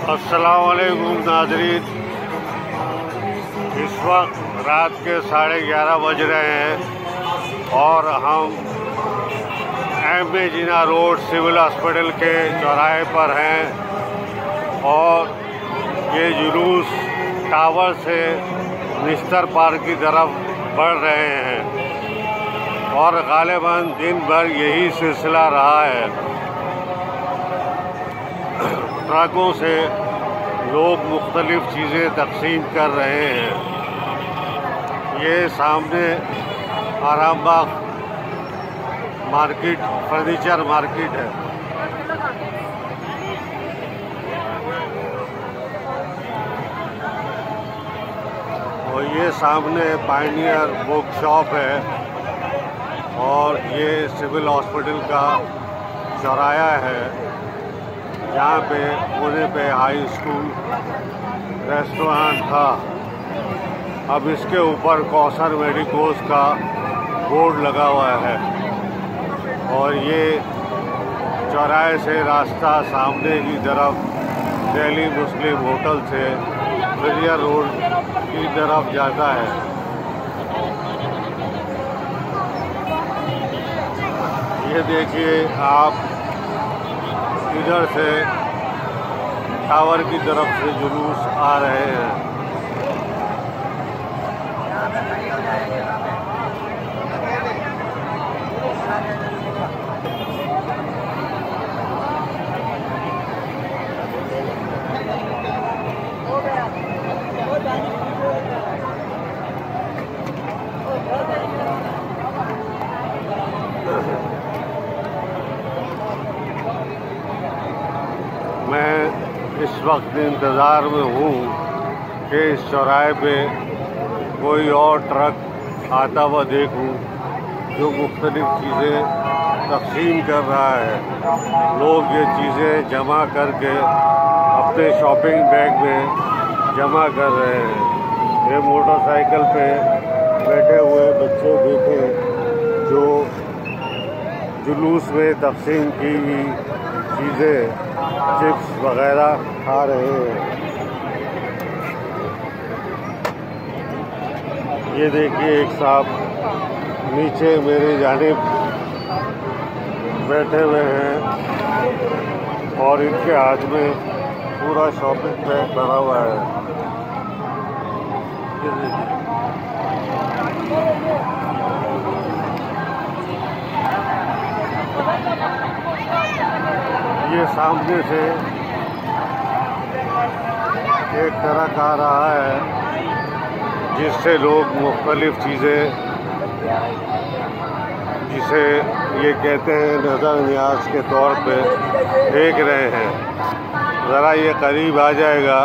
अस्सलामुअलैकुम नाज़रीन, इस वक्त रात के 11:30 बज रहे हैं और हम एम.ए. जिना रोड सिविल हॉस्पिटल के चौराहे पर हैं और ये जुलूस टावर से निस्तर पार्क की तरफ बढ़ रहे हैं और गालिबन दिन भर यही सिलसिला रहा है। ट्रकों से लोग मुख्तलिफ चीज़ें तकसीम कर रहे हैं। ये सामने आरामबाग मार्केट, फर्नीचर मार्केट है। और ये सामने पायनियर बुक शॉप है और ये सिविल हॉस्पिटल का चौराहा है जहाँ पे पुणे पे हाई स्कूल रेस्टोरेंट था। अब इसके ऊपर कौसर मेडिकोस का बोर्ड लगा हुआ है और ये चौराहे से रास्ता सामने की तरफ दिल्ली मुस्लिम होटल से फिरिया रोड की तरफ जाता है। ये देखिए आप, इधर से टावर की तरफ से जुलूस आ रहे हैं। मैं इस वक्त इंतज़ार में हूँ कि इस चौराहे पे कोई और ट्रक आता हुआ देखूँ जो मुख्तलिफ चीज़ें तकसीम कर रहा है। लोग ये चीज़ें जमा करके अपने शॉपिंग बैग में जमा कर रहे हैं। ये मोटरसाइकिल पे बैठे हुए बच्चे देखें जो जुलूस में तकसीम की हुई चीज़ें, चिप्स वगैरह खा रहे हैं। ये देखिए एक साहब नीचे मेरे जानिब बैठे हुए हैं और इनके हाथ में पूरा शॉपिंग बैग भरा हुआ है। ये देखिए, ये सामने से एक ट्रक आ रहा है जिससे लोग मुख्तलिफ चीज़ें, जिसे ये कहते हैं नज़र न्याज के तौर पे, देख रहे हैं। ज़रा ये करीब आ जाएगा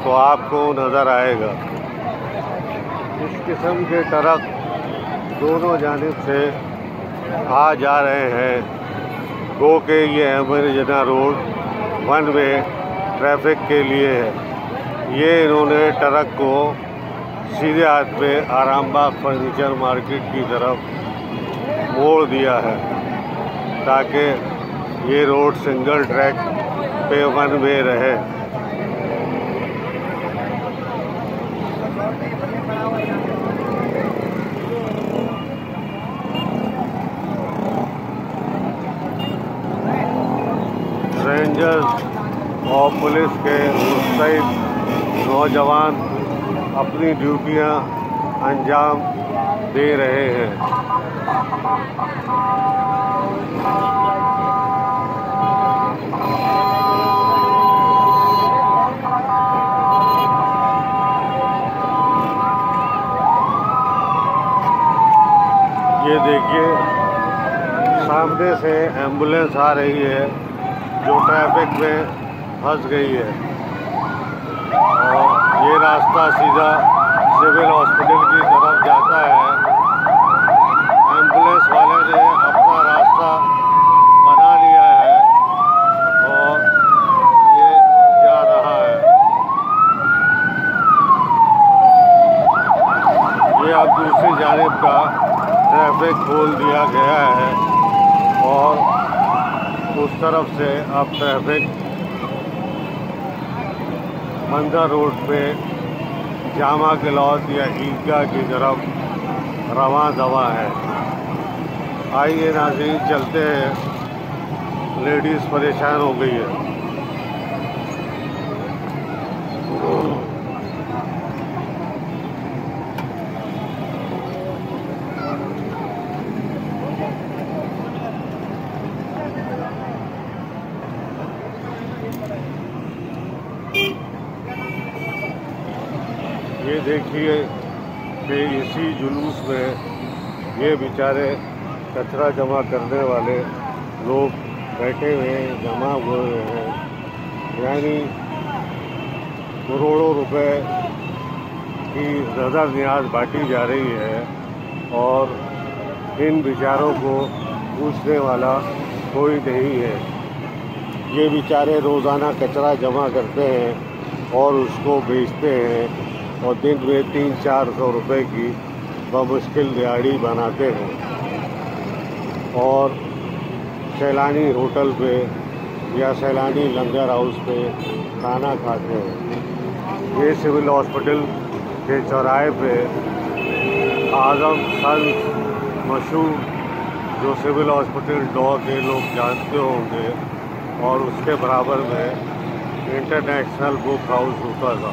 तो आपको नज़र आएगा। इस किस्म के ट्रक दोनों जानिब से आ जा रहे हैं। गो के ये एम.ए. जिना रोड वन वे ट्रैफिक के लिए है। ये इन्होंने ट्रक को सीधे हाथ पे आरामबाग फर्नीचर मार्केट की तरफ मोड़ दिया है ताकि ये रोड सिंगल ट्रैक पे वन वे रहे। रेंजर्स और पुलिस के मुस्तैद नौजवान अपनी ड्यूटियां अंजाम दे रहे हैं। ये देखिए सामने से एम्बुलेंस आ रही है जो ट्रैफिक में फंस गई है और ये रास्ता सीधा सिविल हॉस्पिटल की तरफ जाता है। एम्बुलेंस वाले ने अपना रास्ता बना लिया है और का ट्रैफिक खोल दिया गया है और उस तरफ से अब ट्रैफिक मंदिर रोड पे जामा गिलौत या ईदगाह की तरफ रवां दवा है। आइए नाज़रीन चलते हैं, लेडीज़ परेशान हो गई है। ये देखिए कि इसी जुलूस में ये बेचारे कचरा जमा करने वाले लोग बैठे हुए हैं, जमा हुए हैं, यानी करोड़ों रुपए की नज़र नियाज बांटी जा रही है और इन बेचारों को पूछने वाला कोई नहीं है। ये बेचारे रोज़ाना कचरा जमा करते हैं और उसको बेचते हैं और दिन में 300-400 रुपए की बमुश्किल दिहाड़ी बनाते हैं और सैलानी होटल पे या सैलानी लंगर हाउस पे खाना खाते हैं। ये सिविल हॉस्पिटल के चौराहे पे आजम संत मशहूर जो सिविल हॉस्पिटल डॉ के लोग जानते होंगे और उसके बराबर में इंटरनेशनल बुक हाउस होता था।